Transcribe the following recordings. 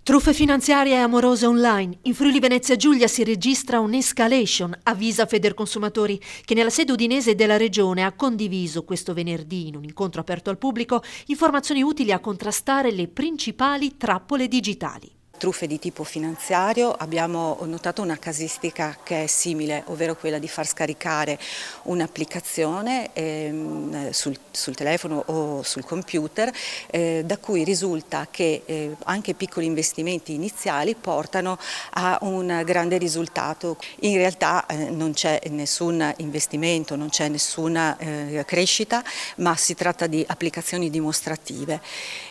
Truffe finanziarie e amorose online. In Friuli Venezia Giulia si registra un'escalation, avvisa Federconsumatori, che nella sede udinese della regione ha condiviso questo venerdì, in un incontro aperto al pubblico, informazioni utili a contrastare le principali trappole digitali. Truffe di tipo finanziario, abbiamo notato una casistica che è simile, ovvero quella di far scaricare un'applicazione sul telefono o sul computer, da cui risulta che anche piccoli investimenti iniziali portano a un grande risultato. In realtà non c'è nessun investimento, non c'è nessuna crescita, ma si tratta di applicazioni dimostrative.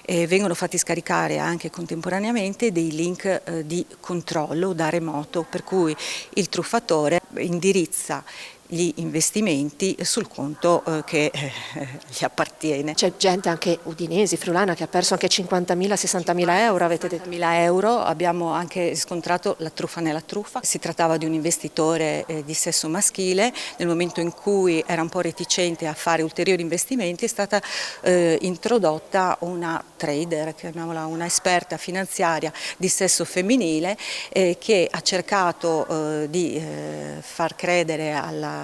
Vengono fatti scaricare anche contemporaneamente dei link di controllo da remoto, per cui il truffatore indirizza gli investimenti sul conto che gli appartiene. C'è gente anche udinesi, friulana, che ha perso anche 50.000, 60.000 euro, avete detto. 60.000 euro, abbiamo anche riscontrato la truffa nella truffa. Si trattava di un investitore di sesso maschile. Nel momento in cui era un po' reticente a fare ulteriori investimenti è stata introdotta una trader, chiamiamola una esperta finanziaria di sesso femminile, che ha cercato di far credere alla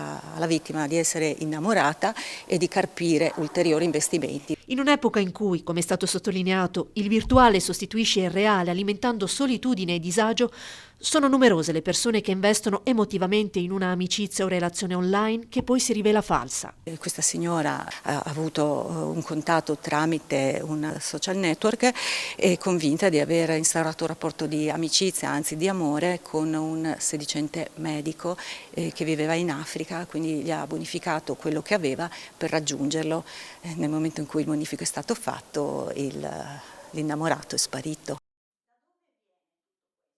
vittima di essere innamorata e di carpire ulteriori investimenti. In un'epoca in cui, come è stato sottolineato, il virtuale sostituisce il reale alimentando solitudine e disagio, sono numerose le persone che investono emotivamente in una amicizia o relazione online che poi si rivela falsa. Questa signora ha avuto un contatto tramite un social network e convinta di aver instaurato un rapporto di amicizia, anzi di amore, con un sedicente medico che viveva in Africa, quindi gli ha bonificato quello che aveva per raggiungerlo. Nel momento in cui il bonifico è stato fatto, l'innamorato è sparito.